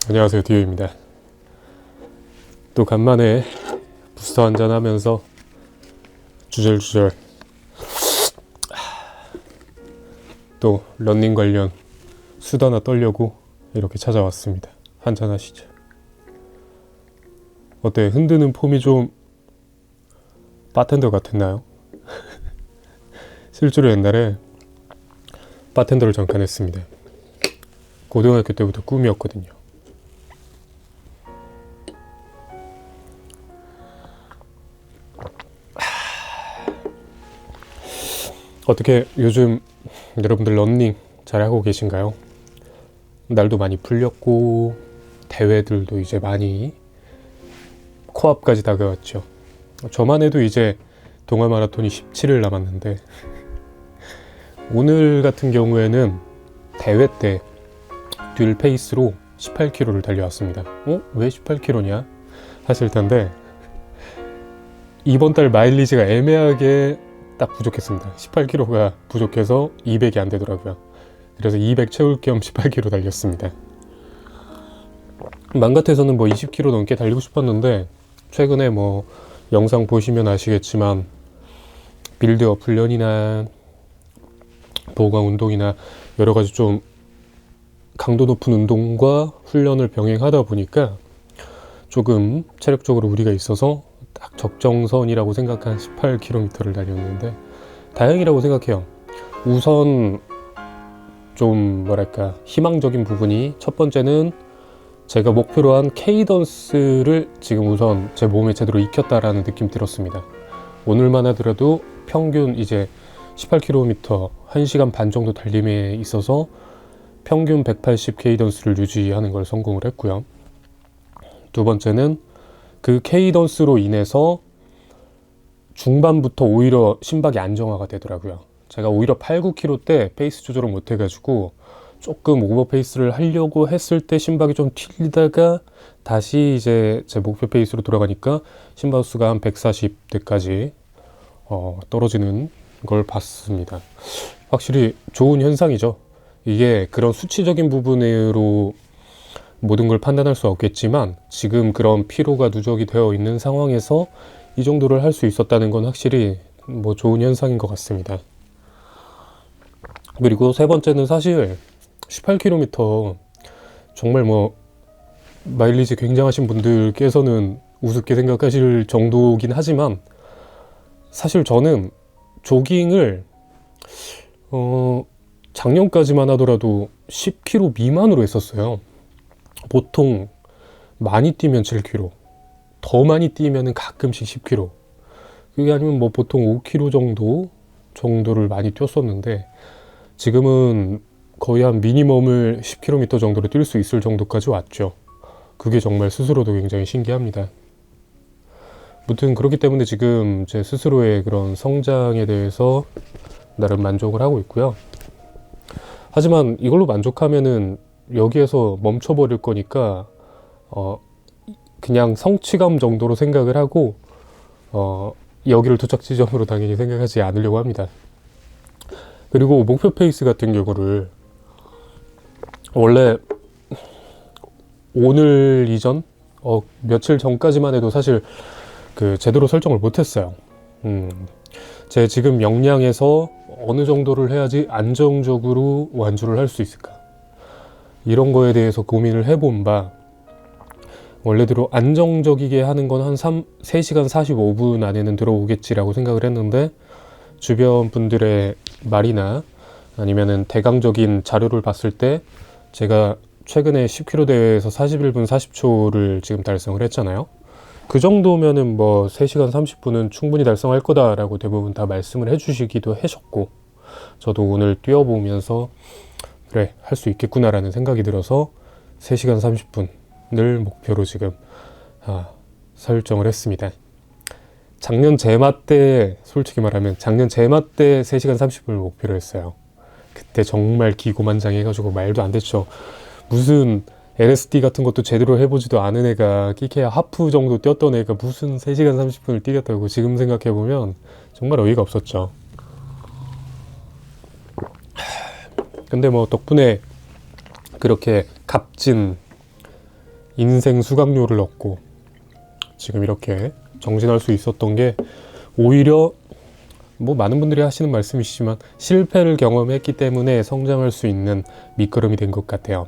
안녕하세요, 디오입니다. 또 간만에 부스터 한잔 하면서 주절주절 또 러닝 관련 수다나 떨려고 이렇게 찾아왔습니다. 한잔 하시죠. 어때? 흔드는 폼이 좀 바텐더 같았나요? 실제로 옛날에 바텐더를 잠깐 했습니다. 고등학교 때부터 꿈이었거든요. 어떻게 요즘 여러분들 러닝 잘하고 계신가요? 날도 많이 풀렸고 대회들도 이제 많이 코앞까지 다가왔죠. 저만 해도 이제 동아 마라톤이 17일 남았는데 오늘 같은 경우에는 대회 때 뛸 페이스로 18km를 달려왔습니다. 왜 18km냐 하실 텐데 이번 달 마일리지가 애매하게 딱 부족했습니다. 18km가 부족해서 200이 안 되더라고요. 그래서 200 채울 겸 18km 달렸습니다. 맘 같아서는 20km 넘게 달리고 싶었는데 최근에 영상 보시면 아시겠지만 빌드업 훈련이나 보강 운동이나 여러 가지 좀 강도 높은 운동과 훈련을 병행하다 보니까 조금 체력적으로 무리가 있어서 딱 적정선이라고 생각한 18km를 달렸는데 다행이라고 생각해요. 우선 좀 희망적인 부분이 첫 번째는 제가 목표로 한 케이던스를 지금 우선 제 몸에 제대로 익혔다라는 느낌 들었습니다. 오늘만 하더라도 평균 이제 18km 1시간 반 정도 달림에 있어서 평균 180 케이던스를 유지하는 걸 성공을 했고요. 두 번째는 그 케이던스로 인해서 중반부터 오히려 심박이 안정화가 되더라고요. 제가 오히려 8, 9km 때 페이스 조절을 못 해가지고 조금 오버페이스를 하려고 했을 때 심박이 좀 튀다가 다시 이제 제 목표 페이스로 돌아가니까 심박수가 한 140대까지 떨어지는 걸 봤습니다. 확실히 좋은 현상이죠. 이게 그런 수치적인 부분으로 모든 걸 판단할 수 없겠지만 지금 그런 피로가 누적이 되어 있는 상황에서 이 정도를 할 수 있었다는 건 확실히 좋은 현상인 것 같습니다. 그리고 세 번째는 사실 18km 정말 마일리지 굉장하신 분들께서는 우습게 생각하실 정도긴 하지만 사실 저는 조깅을 작년까지만 하더라도 10km 미만으로 했었어요. 보통 많이 뛰면 7km, 더 많이 뛰면 가끔씩 10km, 그게 아니면 보통 5km 정도를 많이 뛰었었는데 지금은 거의 한 미니멈을 10km 정도로 뛸 수 있을 정도까지 왔죠. 그게 정말 스스로도 굉장히 신기합니다. 무튼 그렇기 때문에 지금 제 스스로의 그런 성장에 대해서 나름 만족을 하고 있고요. 하지만 이걸로 만족하면은 여기에서 멈춰버릴 거니까 그냥 성취감 정도로 생각을 하고 여기를 도착 지점으로 당연히 생각하지 않으려고 합니다. 그리고 목표 페이스 같은 경우를 원래 오늘 이전 며칠 전까지만 해도 사실 제대로 설정을 못했어요. 제 지금 역량에서 어느 정도를 해야지 안정적으로 완주를 할 수 있을까, 이런 거에 대해서 고민을 해본 바 원래대로 안정적이게 하는 건 한 3시간 45분 안에는 들어오겠지라고 생각을 했는데 주변 분들의 말이나 아니면은 대강적인 자료를 봤을 때 제가 최근에 10km 대회에서 41분 40초를 지금 달성을 했잖아요. 그 정도면은 3시간 30분은 충분히 달성할 거다라고 대부분 다 말씀을 해주시기도 하셨고 저도 오늘 뛰어보면서 그래, 할 수 있겠구나라는 생각이 들어서 3시간 30분을 목표로 지금 설정을 했습니다. 작년 제마 때, 솔직히 말하면 작년 제마 때 3시간 30분을 목표로 했어요. 그때 정말 기고만장해가지고 말도 안 됐죠. 무슨 LSD 같은 것도 제대로 해보지도 않은 애가 끼케야 하프 정도 뛰었던 애가 무슨 3시간 30분을 뛰겠다고, 지금 생각해보면 정말 어이가 없었죠. 근데 덕분에 그렇게 값진 인생 수강료를 얻고 지금 이렇게 정진할 수 있었던 게 오히려 뭐 많은 분들이 하시는 말씀이시지만 실패를 경험했기 때문에 성장할 수 있는 밑거름이 된 것 같아요.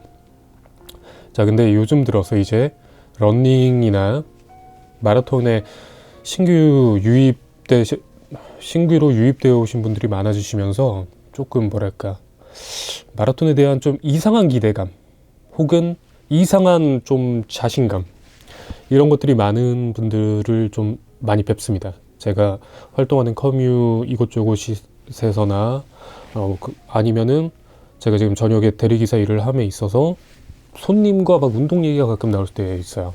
자, 근데 요즘 들어서 이제 러닝이나 마라톤에 신규로 유입되어 오신 분들이 많아지시면서 조금 뭐랄까, 마라톤에 대한 좀 이상한 기대감 혹은 이상한 좀 자신감, 이런 것들이 많은 분들을 좀 많이 뵙습니다. 제가 활동하는 커뮤 이곳저곳에서나 아니면은 제가 지금 저녁에 대리기사 일을 함에 있어서 손님과 막 운동 얘기가 가끔 나올 때 있어요.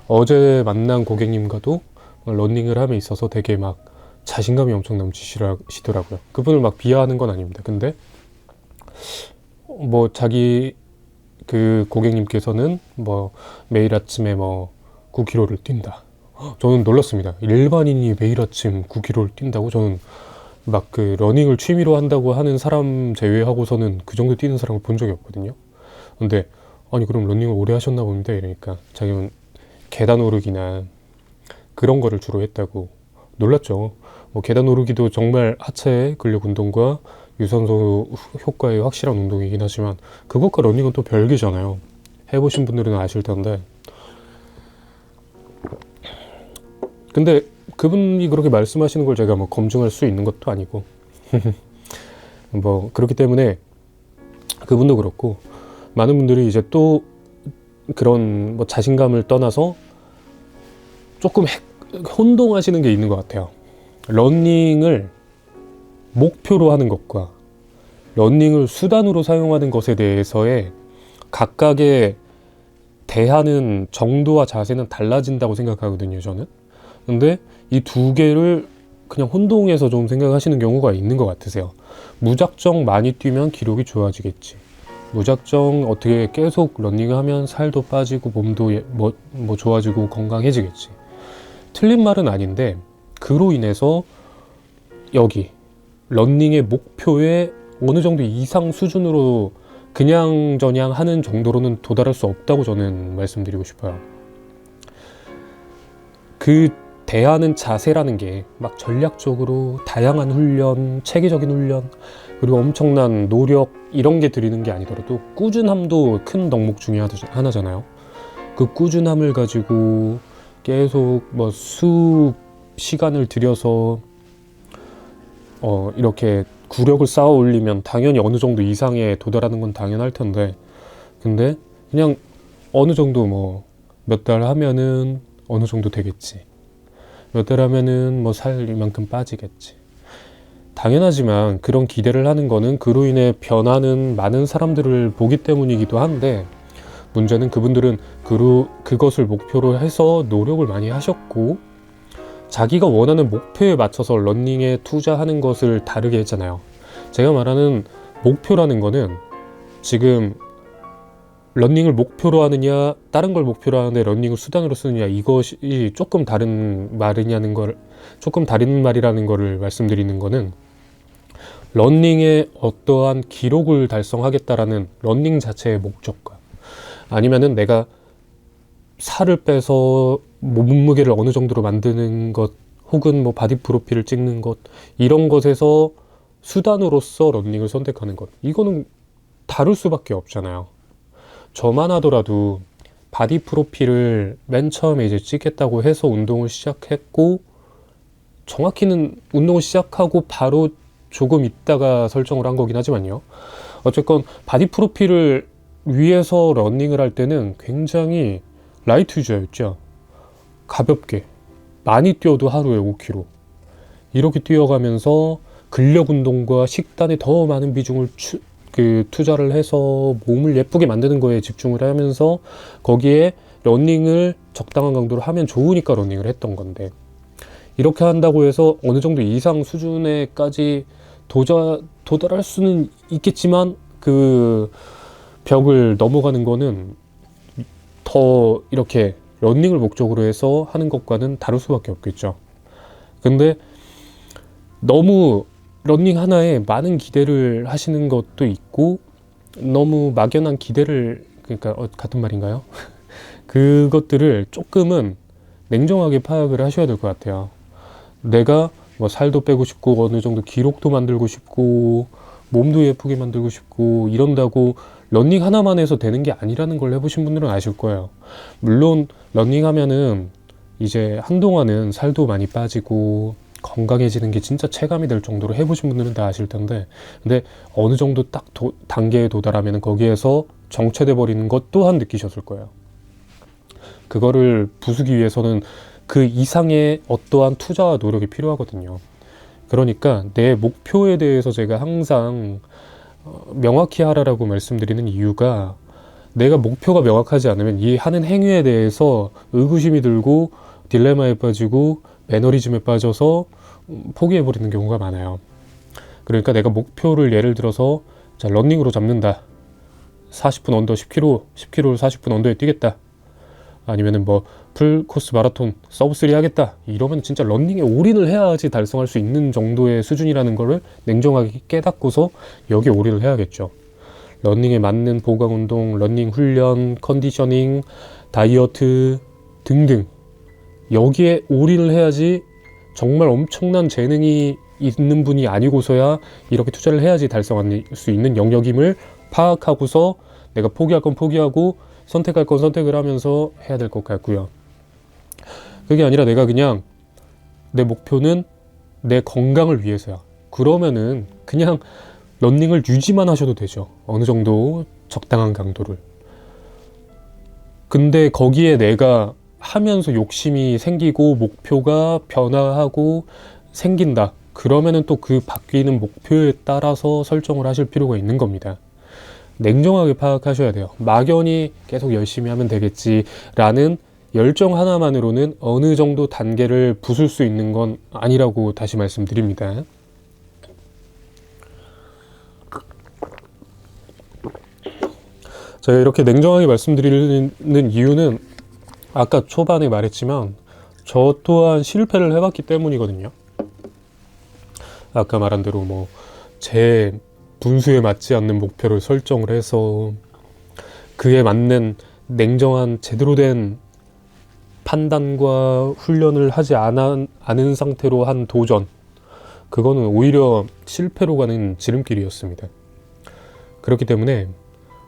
어제 만난 고객님과도 러닝을 함에 있어서 되게 막 자신감이 엄청 넘치시더라고요. 그분을 막 비하하는 건 아닙니다. 근데 뭐 자기 그 고객님께서는 뭐 매일 아침에 뭐 9km를 뛴다. 저는 놀랐습니다. 일반인이 매일 아침 9km를 뛴다고? 저는 막 그 러닝을 취미로 한다고 하는 사람 제외하고서는 그 정도 뛰는 사람을 본 적이 없거든요. 근데 아니 그럼 러닝을 오래 하셨나 본데, 이러니까 자기는 계단 오르기나 그런 거를 주로 했다고. 놀랐죠. 뭐 계단 오르기도 정말 하체 근력 운동과 유산소 효과의 확실한 운동이긴 하지만 그것과 러닝은 또 별개잖아요. 해보신 분들은 아실 텐데, 근데 그분이 그렇게 말씀하시는 걸 제가 뭐 검증할 수 있는 것도 아니고 뭐 그렇기 때문에 그분도 그렇고 많은 분들이 이제 또 그런 뭐 자신감을 떠나서 조금 혼동하시는 게 있는 것 같아요. 러닝을 목표로 하는 것과 러닝을 수단으로 사용하는 것에 대해서의 각각의 대하는 정도와 자세는 달라진다고 생각하거든요, 저는. 근데 이 두 개를 그냥 혼동해서 좀 생각하시는 경우가 있는 것 같으세요. 무작정 많이 뛰면 기록이 좋아지겠지. 무작정 어떻게 계속 러닝을 하면 살도 빠지고 몸도 뭐 좋아지고 건강해지겠지. 틀린 말은 아닌데 그로 인해서 여기 러닝의 목표에 어느 정도 이상 수준으로 그냥저냥 하는 정도로는 도달할 수 없다고 저는 말씀드리고 싶어요. 그 대하는 자세라는 게 막 전략적으로 다양한 훈련, 체계적인 훈련, 그리고 엄청난 노력 이런 게 들이는 게 아니더라도 꾸준함도 큰 덕목 중에 하나잖아요. 그 꾸준함을 가지고 계속 뭐 시간을 들여서 이렇게 구력을 쌓아 올리면 당연히 어느 정도 이상에 도달하는 건 당연할 텐데, 근데 그냥 어느 정도 뭐 몇 달 하면은 어느 정도 되겠지, 몇 달 하면은 뭐 살 이만큼 빠지겠지. 당연하지만 그런 기대를 하는 거는 그로 인해 변하는 많은 사람들을 보기 때문이기도 한데, 문제는 그분들은 그것을 목표로 해서 노력을 많이 하셨고 자기가 원하는 목표에 맞춰서 러닝에 투자하는 것을 다르게 했잖아요. 제가 말하는 목표라는 거는 지금 러닝을 목표로 하느냐 다른 걸 목표로 하는데 러닝을 수단으로 쓰느냐, 이것이 조금 다른 말이라는 거를 말씀드리는 거는, 러닝에 어떠한 기록을 달성하겠다라는 러닝 자체의 목적과 아니면은 내가 살을 빼서 몸무게를 어느 정도로 만드는 것 혹은 뭐 바디 프로필을 찍는 것, 이런 것에서 수단으로서 러닝을 선택하는 것, 이거는 다를 수밖에 없잖아요. 저만 하더라도 바디 프로필을 맨 처음에 이제 찍겠다고 해서 운동을 시작했고, 정확히는 운동을 시작하고 바로 조금 있다가 설정을 한 거긴 하지만요. 어쨌건 바디 프로필을 위해서 러닝을 할 때는 굉장히 라이트 유저였죠. 가볍게 많이 뛰어도 하루에 5km 이렇게 뛰어가면서 근력 운동과 식단에 더 많은 비중을 투자를 해서 몸을 예쁘게 만드는 거에 집중을 하면서 거기에 러닝을 적당한 강도로 하면 좋으니까 러닝을 했던 건데, 이렇게 한다고 해서 어느 정도 이상 수준에까지 도달할 수는 있겠지만 그 벽을 넘어가는 거는 더 이렇게 러닝을 목적으로 해서 하는 것과는 다를 수밖에 없겠죠. 근데 너무 러닝 하나에 많은 기대를 하시는 것도 있고, 너무 막연한 기대를, 그러니까 같은 말인가요? 그것들을 조금은 냉정하게 파악을 하셔야 될 것 같아요. 내가 뭐 살도 빼고 싶고 어느 정도 기록도 만들고 싶고 몸도 예쁘게 만들고 싶고 이런다고 러닝 하나만 해서 되는 게 아니라는 걸 해보신 분들은 아실 거예요. 물론 러닝 하면은 이제 한동안은 살도 많이 빠지고 건강해지는 게 진짜 체감이 될 정도로 해보신 분들은 다 아실 텐데, 근데 어느 정도 딱 단계에 도달하면 거기에서 정체돼 버리는 것 또한 느끼셨을 거예요. 그거를 부수기 위해서는 그 이상의 어떠한 투자와 노력이 필요하거든요. 그러니까 내 목표에 대해서 제가 항상 명확히 하라라고 말씀드리는 이유가, 내가 목표가 명확하지 않으면 이 하는 행위에 대해서 의구심이 들고 딜레마에 빠지고 매너리즘에 빠져서 포기해버리는 경우가 많아요. 그러니까 내가 목표를 예를 들어서 자, 러닝으로 잡는다. 40분 언더 10km, 10km를 40분 언더에 뛰겠다. 아니면은 뭐 풀코스 마라톤 서브 3 하겠다. 이러면 진짜 러닝에 올인을 해야지 달성할 수 있는 정도의 수준이라는 거를 냉정하게 깨닫고서 여기에 올인을 해야겠죠. 러닝에 맞는 보강 운동, 러닝 훈련, 컨디셔닝, 다이어트 등등 여기에 올인을 해야지, 정말 엄청난 재능이 있는 분이 아니고서야 이렇게 투자를 해야지 달성할 수 있는 영역임을 파악하고서 내가 포기할 건 포기하고 선택할 건 선택을 하면서 해야 될 것 같고요. 그게 아니라 내가 그냥 내 목표는 내 건강을 위해서야. 그러면은 그냥 러닝을 유지만 하셔도 되죠. 어느 정도 적당한 강도를. 근데 거기에 내가 하면서 욕심이 생기고 목표가 변화하고 생긴다. 그러면은 또 그 바뀌는 목표에 따라서 설정을 하실 필요가 있는 겁니다. 냉정하게 파악하셔야 돼요. 막연히 계속 열심히 하면 되겠지라는 열정 하나만으로는 어느 정도 단계를 부술 수 있는 건 아니라고 다시 말씀드립니다. 제가 이렇게 냉정하게 말씀드리는 이유는 아까 초반에 말했지만 저 또한 실패를 해봤기 때문이거든요. 아까 말한 대로 뭐 제 분수에 맞지 않는 목표를 설정을 해서 그에 맞는 냉정한 제대로 된 판단과 훈련을 하지 않은 상태로 한 도전, 그거는 오히려 실패로 가는 지름길이었습니다. 그렇기 때문에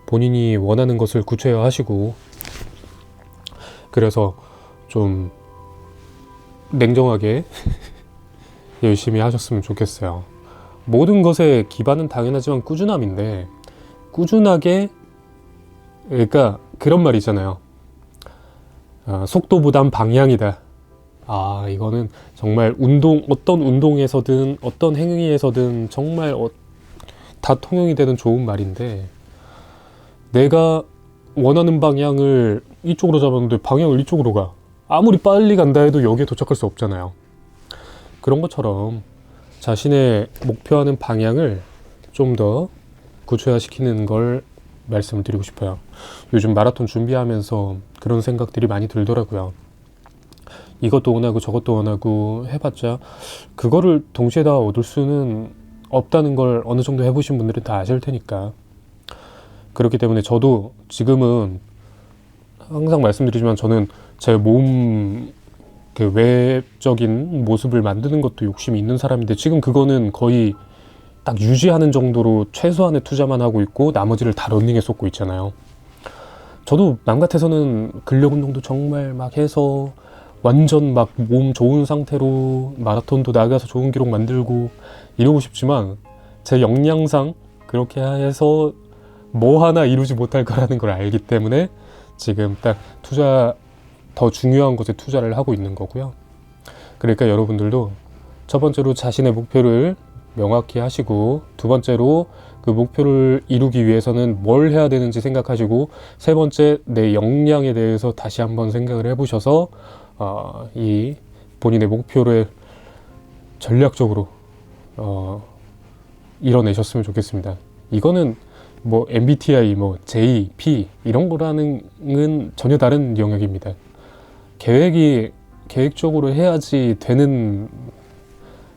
본인이 원하는 것을 구체화하시고, 그래서 좀 냉정하게 열심히 하셨으면 좋겠어요. 모든 것의 기반은 당연하지만 꾸준함인데, 꾸준하게, 그러니까 그런 말 있잖아요. 속도보단 방향이다. 이거는 정말 어떤 운동에서든 어떤 행위에서든 정말 다 통용이 되는 좋은 말인데, 내가 원하는 방향을 이쪽으로 잡았는데 방향을 이쪽으로 가. 아무리 빨리 간다 해도 여기에 도착할 수 없잖아요. 그런 것처럼 자신의 목표하는 방향을 좀 더 구체화시키는 걸 말씀드리고 싶어요. 요즘 마라톤 준비하면서 그런 생각들이 많이 들더라고요. 이것도 원하고 저것도 원하고 해봤자 그거를 동시에 다 얻을 수는 없다는 걸 어느 정도 해보신 분들은 다 아실 테니까. 그렇기 때문에 저도 지금은 항상 말씀드리지만 저는 제 몸 그 외적인 모습을 만드는 것도 욕심이 있는 사람인데, 지금 그거는 거의 딱 유지하는 정도로 최소한의 투자만 하고 있고 나머지를 다 러닝에 쏟고 있잖아요. 저도 남 같아서는 근력 운동도 정말 막 해서 완전 막 몸 좋은 상태로 마라톤도 나가서 좋은 기록 만들고 이러고 싶지만 제 역량상 그렇게 해서 뭐 하나 이루지 못할 거라는 걸 알기 때문에 지금 딱 더 중요한 것에 투자를 하고 있는 거고요. 그러니까 여러분들도 첫 번째로 자신의 목표를 명확히 하시고, 두 번째로 그 목표를 이루기 위해서는 뭘 해야 되는지 생각하시고, 세 번째 내 역량에 대해서 다시 한번 생각을 해보셔서 이 본인의 목표를 전략적으로 이뤄내셨으면 좋겠습니다. 이거는 뭐 MBTI, 뭐 J, P 이런 거라는 전혀 다른 영역입니다. 계획적으로 해야지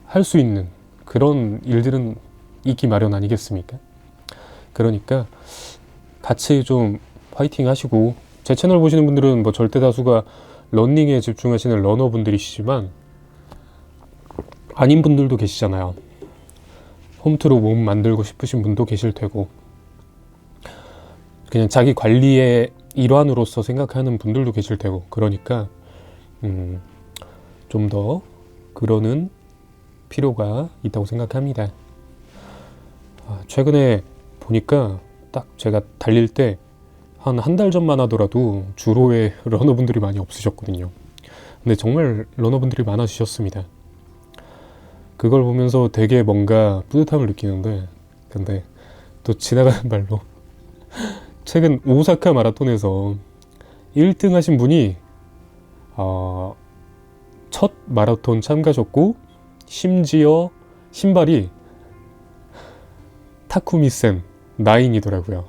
할 수 있는 그런 일들은 있기 마련 아니겠습니까? 그러니까 같이 좀 화이팅 하시고 제 채널 보시는 분들은 뭐 절대 다수가 러닝에 집중하시는 러너분들이시지만 아닌 분들도 계시잖아요. 홈트로 몸 만들고 싶으신 분도 계실 테고 그냥 자기 관리의 일환으로서 생각하는 분들도 계실 테고 그러니까 좀 더 그러는 필요가 있다고 생각합니다. 최근에 보니까 딱 제가 달릴 때 한 달 전만 하더라도 주로의 러너분들이 많이 없으셨거든요. 근데 정말 러너분들이 많아지셨습니다. 그걸 보면서 되게 뭔가 뿌듯함을 느끼는데 근데 또 지나가는 말로 최근 오사카 마라톤에서 1등 하신 분이 첫 마라톤 참가셨고 심지어 신발이 타쿠미센 9이더라고요.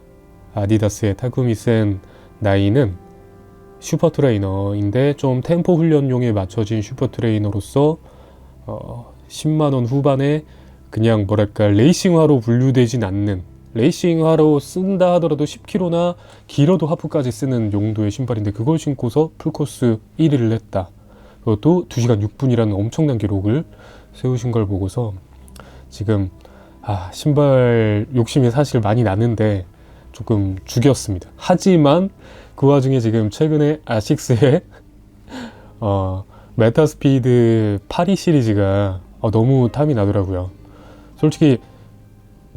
아디다스의 타쿠미센 9은 슈퍼트레이너인데 좀 템포 훈련용에 맞춰진 슈퍼트레이너로서 10만원 후반에 그냥 뭐랄까 레이싱화로 분류되진 않는, 레이싱화로 쓴다 하더라도 10km나 길어도 하프까지 쓰는 용도의 신발인데 그걸 신고서 풀코스 1위를 했다. 그것도 2시간 6분이라는 엄청난 기록을 세우신 걸 보고서 지금 신발 욕심이 사실 많이 나는데 조금 죽였습니다. 하지만 그 와중에 지금 최근에 아식스의 메타스피드 파리 시리즈가 너무 탐이 나더라고요. 솔직히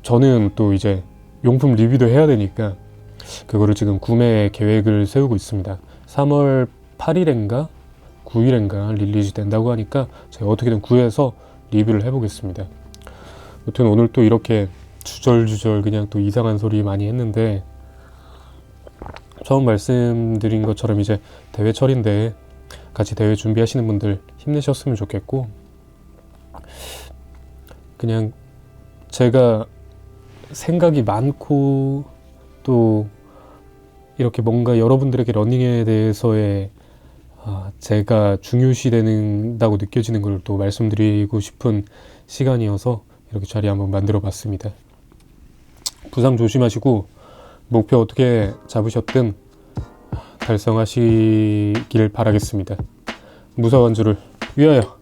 저는 또 이제 용품 리뷰도 해야 되니까 그거를 지금 구매 계획을 세우고 있습니다. 3월 8일인가 9일인가 릴리즈 된다고 하니까 제가 어떻게든 구해서 리뷰를 해보겠습니다. 여튼 오늘 또 이렇게 주절주절 그냥 또 이상한 소리 많이 했는데 처음 말씀드린 것처럼 이제 대회철인데 같이 대회 준비하시는 분들 힘내셨으면 좋겠고 그냥 제가 생각이 많고 또 이렇게 뭔가 여러분들에게 러닝에 대해서의 제가 중요시 된다고 느껴지는 걸 또 말씀드리고 싶은 시간이어서 이렇게 자리 한번 만들어 봤습니다. 부상 조심하시고 목표 어떻게 잡으셨든 달성하시길 바라겠습니다. 무사완주를 위하여.